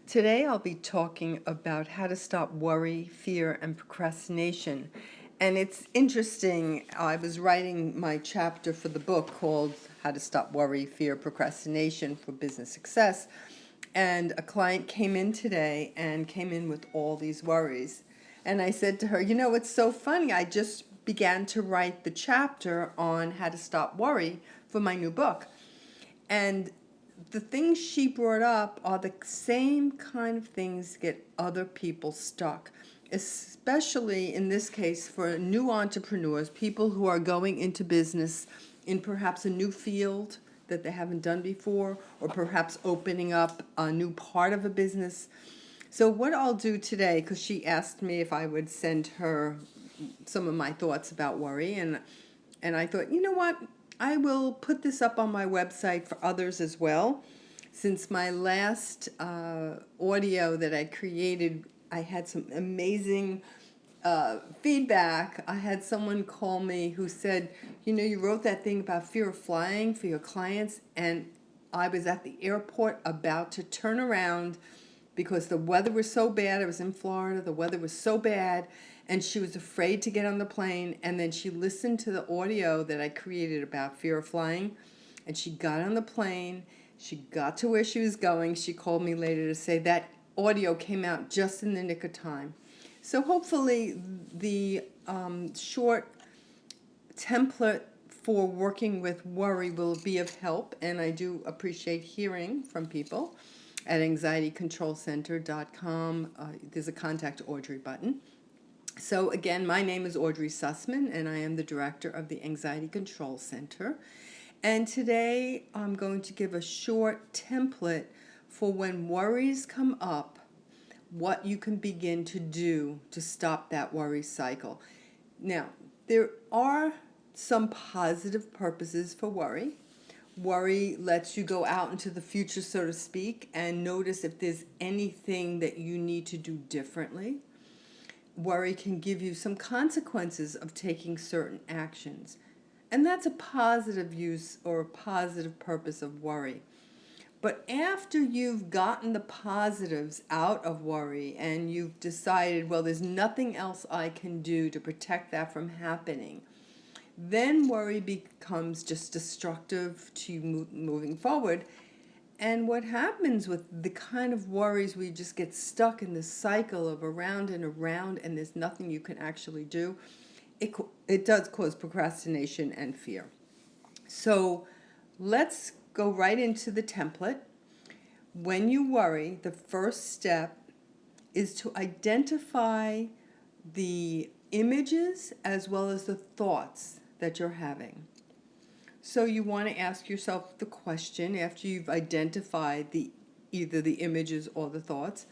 Today I'll be talking about how to stop worry, fear, and procrastination. And it's interesting, I was writing my chapter for the book called How to Stop Worry, Fear, Procrastination for Business Success. And a client came in today and came in with all these worries. And I said to her, you know, it's so funny. I just began to write the chapter on how to stop worry for my new book. And the things she brought up are the same kind of things that get other people stuck, especially in this case for new entrepreneurs, people who are going into business in perhaps a new field that they haven't done before, or perhaps opening up a new part of a business. So what I'll do today, because she asked me if I would send her some of my thoughts about worry, and I thought, you know what, I will put this up on my website for others as well. Since my last audio that I created, I had some amazing feedback. I had someone call me who said, you know, you wrote that thing about fear of flying for your clients, and I was at the airport about to turn around because the weather was so bad. I was in Florida. The weather was so bad, and she was afraid to get on the plane. And then she listened to the audio that I created about fear of flying, and she got on the plane. She got to where she was going. She called me later to say that audio came out just in the nick of time. So hopefully the short template for working with worry will be of help, and I do appreciate hearing from people at anxietycontrolcenter.com. There's a contact Audrey button. So again, my name is Audrey Sussman, and I am the director of the Anxiety Control Center. And today I'm going to give a short template for when worries come up, what you can begin to do to stop that worry cycle. Now, there are some positive purposes for worry. Worry lets you go out into the future, so to speak, and notice if there's anything that you need to do differently. Worry can give you some consequences of taking certain actions. And that's a positive use or a positive purpose of worry. But after you've gotten the positives out of worry and you've decided, well, there's nothing else I can do to protect that from happening, then worry becomes just destructive to you moving forward. And what happens with the kind of worries where you just get stuck in this cycle of around and around and there's nothing you can actually do, it does cause procrastination and fear. So let's go right into the template. When you worry, the first step is to identify the images as well as the thoughts that you're having. So you want to ask yourself the question after you've identified either the images or the thoughts,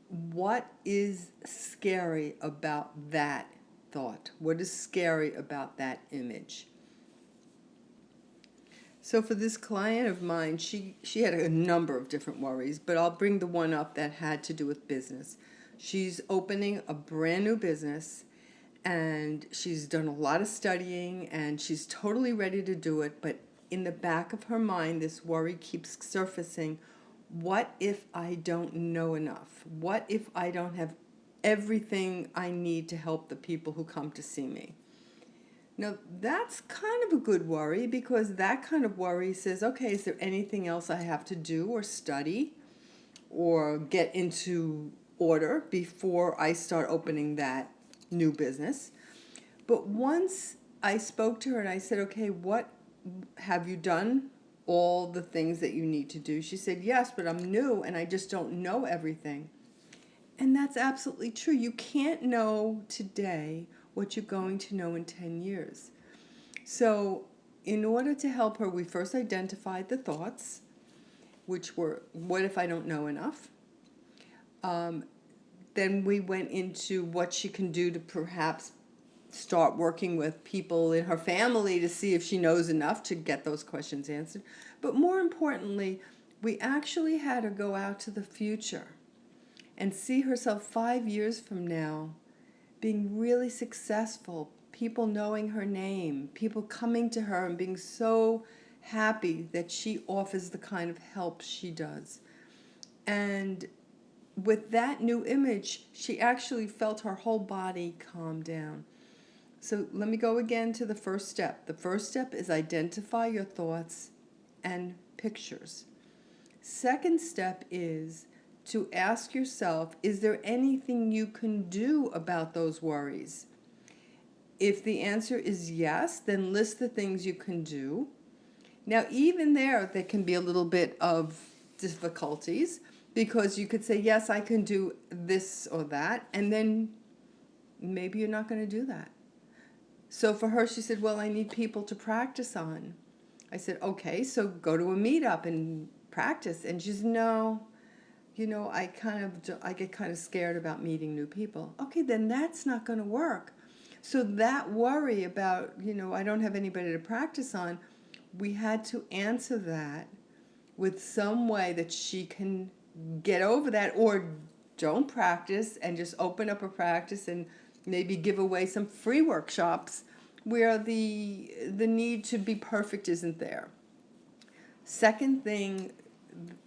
what is scary about that thought? What is scary about that image? So for this client of mine, she had a number of different worries, but I'll bring the one up that had to do with business. She's opening a brand new business, and she's done a lot of studying, and she's totally ready to do it, but in the back of her mind, this worry keeps surfacing. What if I don't know enough? What if I don't have everything I need to help the people who come to see me? Now, that's kind of a good worry, because that kind of worry says, okay, is there anything else I have to do or study or get into order before I start opening that new business? But once I spoke to her and I said, okay, what have you done? All the things that you need to do? She said, yes, but I'm new and I just don't know everything. And that's absolutely true. You can't know today what you're going to know in 10 years. So in order to help her, we first identified the thoughts, which were, what if I don't know enough? Then we went into what she can do to perhaps start working with people in her family to see if she knows enough to get those questions answered. But more importantly, we actually had her go out to the future and see herself 5 years from now being really successful, people knowing her name, people coming to her and being so happy that she offers the kind of help she does. And with that new image, she actually felt her whole body calm down. So let me go again to the first step. The first step is identify your thoughts and pictures. Second step is to ask yourself, is there anything you can do about those worries? If the answer is yes, then list the things you can do. Now, even there can be a little bit of difficulties because you could say, yes, I can do this or that, and then maybe you're not going to do that. So for her, she said, well, I need people to practice on. I said, okay, so go to a meetup and practice. And she said, no, I get kind of scared about meeting new people. Okay, then that's not going to work. So that worry about, I don't have anybody to practice on, we had to answer that with some way that she can get over that, or don't practice and just open up a practice and maybe give away some free workshops where the need to be perfect isn't there. Second thing,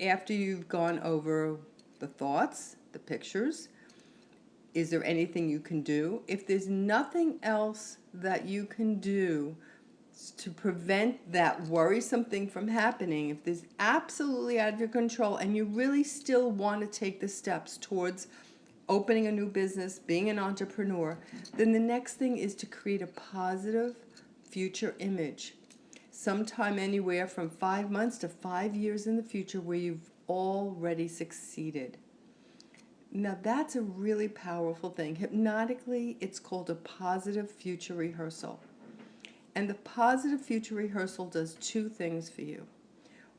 after you've gone over the thoughts, the pictures, is there anything you can do? If there's nothing else that you can do to prevent that worrisome thing from happening, if there's absolutely out of your control and you really still want to take the steps towards opening a new business, being an entrepreneur, then the next thing is to create a positive future image. Sometime anywhere from 5 months to 5 years in the future where you've already succeeded. Now that's a really powerful thing. Hypnotically, it's called a positive future rehearsal. And the positive future rehearsal does two things for you.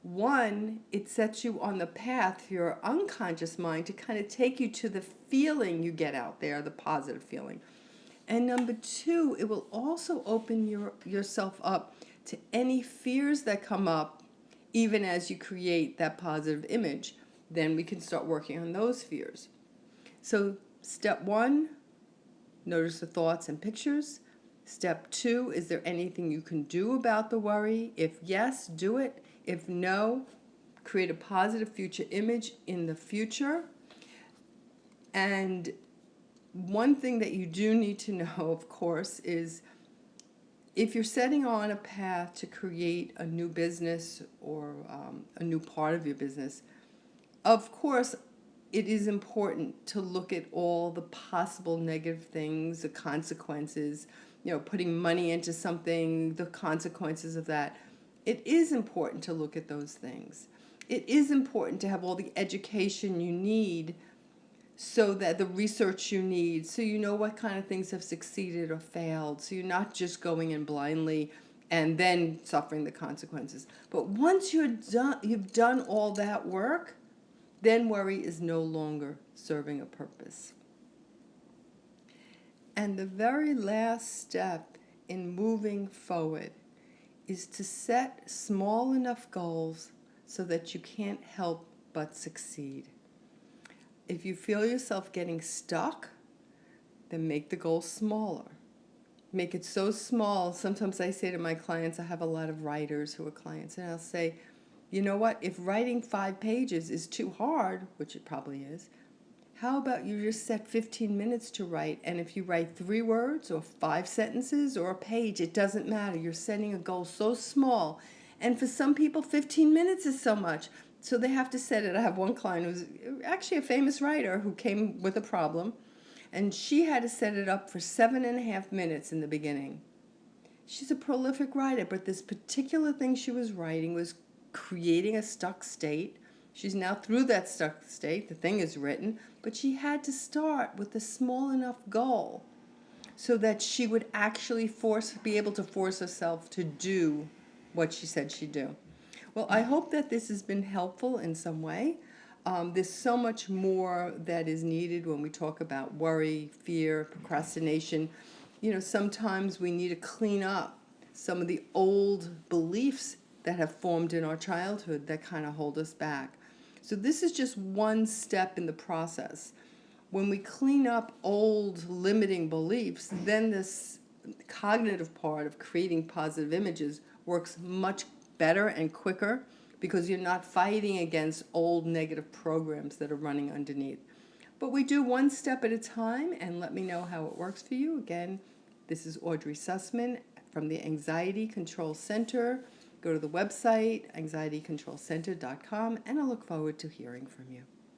One, it sets you on the path for your unconscious mind to kind of take you to the feeling you get out there, the positive feeling. And number two, it will also open yourself up to any fears that come up, even as you create that positive image. Then we can start working on those fears. So step one, notice the thoughts and pictures. Step two, is there anything you can do about the worry? If yes, do it. If no, create a positive future image in the future. And one thing that you do need to know, of course, is if you're setting on a path to create a new business or a new part of your business, of course, it is important to look at all the possible negative things, the consequences, putting money into something, the consequences of that. It is important to look at those things. It is important to have all the education you need, so that the research you need, so you know what kind of things have succeeded or failed, so you're not just going in blindly and then suffering the consequences. But once you've done all that work, then worry is no longer serving a purpose. And the very last step in moving forward is to set small enough goals so that you can't help but succeed. If you feel yourself getting stuck, then make the goal smaller. Make it so small. Sometimes I say to my clients, I have a lot of writers who are clients, and I'll say, you know what, if writing 5 pages is too hard, which it probably is, how about you just set 15 minutes to write, and if you write 3 words or 5 sentences or a page, it doesn't matter. You're setting a goal so small. And for some people, 15 minutes is so much. So they have to set it. I have one client who's actually a famous writer who came with a problem, and she had to set it up for 7.5 minutes in the beginning. She's a prolific writer, but this particular thing she was writing was creating a stuck state. She's now through that stuck state. The thing is written, but she had to start with a small enough goal so that she would actually be able to force herself to do what she said she'd do. Well, I hope that this has been helpful in some way. There's so much more that is needed when we talk about worry, fear, procrastination. Sometimes we need to clean up some of the old beliefs that have formed in our childhood that kind of hold us back. So this is just one step in the process. When we clean up old limiting beliefs, then this cognitive part of creating positive images works much better and quicker, because you're not fighting against old negative programs that are running underneath. But we do one step at a time, and let me know how it works for you. Again, this is Audrey Sussman from the Anxiety Control Center. Go to the website, anxietycontrolcenter.com, and I look forward to hearing from you.